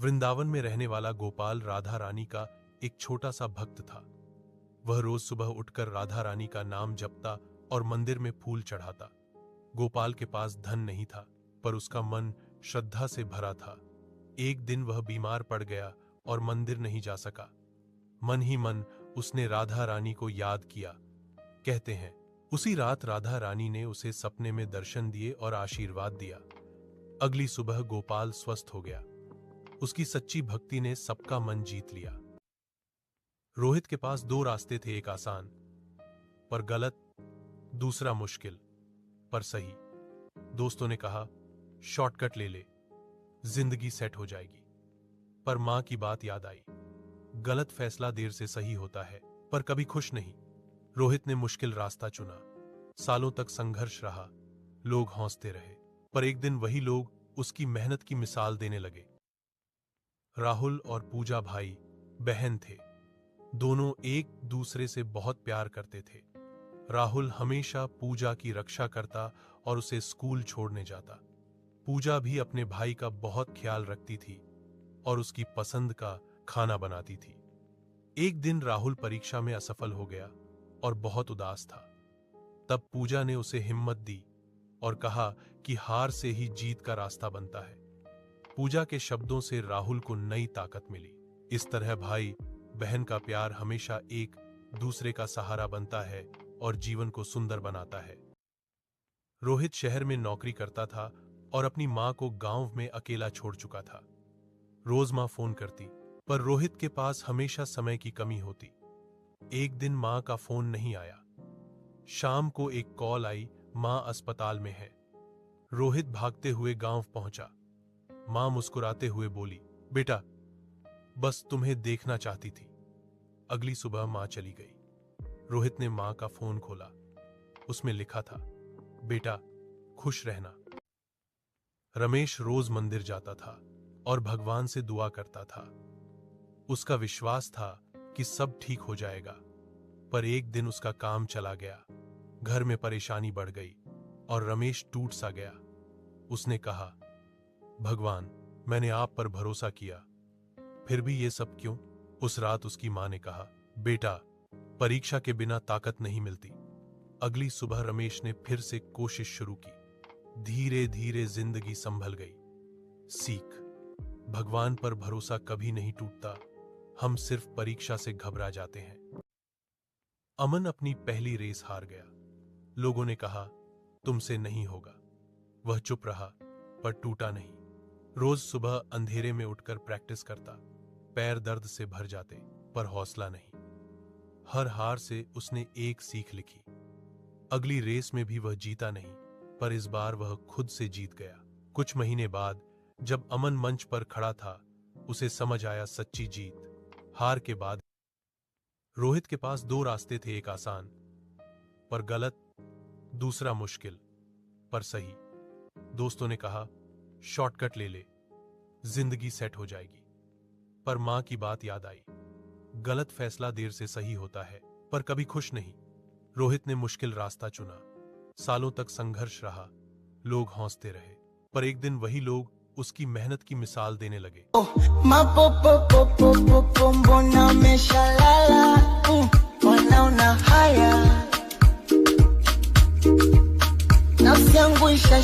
वृंदावन में रहने वाला गोपाल राधा रानी का एक छोटा सा भक्त था। वह रोज सुबह उठकर राधा रानी का नाम जपता और मंदिर में फूल चढ़ाता। गोपाल के पास धन नहीं था, पर उसका मन श्रद्धा से भरा था। एक दिन वह बीमार पड़ गया और मंदिर नहीं जा सका। मन ही मन उसने राधा रानी को याद किया। कहते हैं, उसी रात राधा रानी ने उसे सपने में दर्शन दिए और आशीर्वाद दिया। अगली सुबह गोपाल स्वस्थ हो गया। उसकी सच्ची भक्ति ने सबका मन जीत लिया। रोहित के पास दो रास्ते थे, एक आसान पर गलत, दूसरा मुश्किल पर सही। दोस्तों ने कहा, शॉर्टकट ले ले, जिंदगी सेट हो जाएगी। पर मां की बात याद आई, गलत फैसला देर से सही होता है, पर कभी खुश नहीं। रोहित ने मुश्किल रास्ता चुना। सालों तक संघर्ष रहा, लोग हौंसते रहे, पर एक दिन वही लोग उसकी मेहनत की मिसाल देने लगे। राहुल और पूजा भाई बहन थे। दोनों एक दूसरे से बहुत प्यार करते थे। राहुल हमेशा पूजा की रक्षा करता और उसे स्कूल छोड़ने जाता। पूजा भी अपने भाई का बहुत ख्याल रखती थी और उसकी पसंद का खाना बनाती थी। एक दिन राहुल परीक्षा में असफल हो गया और बहुत उदास था। तब पूजा ने उसे हिम्मत दी और कहा कि हार से ही जीत का रास्ता बनता है। पूजा के शब्दों से राहुल को नई ताकत मिली। इस तरह भाई बहन का प्यार हमेशा एक दूसरे का सहारा बनता है और जीवन को सुंदर बनाता है। रोहित शहर में नौकरी करता था और अपनी मां को गांव में अकेला छोड़ चुका था। रोज मां फोन करती, पर रोहित के पास हमेशा समय की कमी होती। एक दिन मां का फोन नहीं आया। शाम को एक कॉल आई, मां अस्पताल में है। रोहित भागते हुए गांव पहुंचा। मां मुस्कुराते हुए बोली, बेटा, बस तुम्हें देखना चाहती थी। अगली सुबह मां चली गई। रोहित ने मां का फोन खोला। उसमें लिखा था, बेटा, खुश रहना। रमेश रोज मंदिर जाता था और भगवान से दुआ करता था। उसका विश्वास था कि सब ठीक हो जाएगा, पर एक दिन उसका काम चला गया। घर में परेशानी बढ़ गई और रमेश टूट सा गया। उसने कहा, भगवान, मैंने आप पर भरोसा किया, फिर भी ये सब क्यों? उस रात उसकी मां ने कहा, बेटा, परीक्षा के बिना ताकत नहीं मिलती। अगली सुबह रमेश ने फिर से कोशिश शुरू की। धीरे धीरे जिंदगी संभल गई। सीख, भगवान पर भरोसा कभी नहीं टूटता, हम सिर्फ परीक्षा से घबरा जाते हैं। अमन अपनी पहली रेस हार गया। लोगों ने कहा, तुमसे नहीं होगा। वह चुप रहा, पर टूटा नहीं। रोज सुबह अंधेरे में उठकर प्रैक्टिस करता। पैर दर्द से भर जाते, पर हौसला नहीं। हर हार से उसने एक सीख लिखी। अगली रेस में भी वह जीता नहीं, पर इस बार वह खुद से जीत गया। कुछ महीने बाद जब अमन मंच पर खड़ा था, उसे समझ आया सच्ची जीत हार के बाद। रोहित के पास दो रास्ते थे, एक आसान पर गलत, दूसरा मुश्किल पर सही। दोस्तों ने कहा, शॉर्टकट ले ले, जिंदगी सेट हो जाएगी। पर मां की बात याद आई, गलत फैसला देर से सही होता है, पर कभी खुश नहीं। रोहित ने मुश्किल रास्ता चुना। सालों तक संघर्ष रहा, लोग हौंसते रहे, पर एक दिन वही लोग उसकी मेहनत की मिसाल देने लगे। Nafsi yangu isha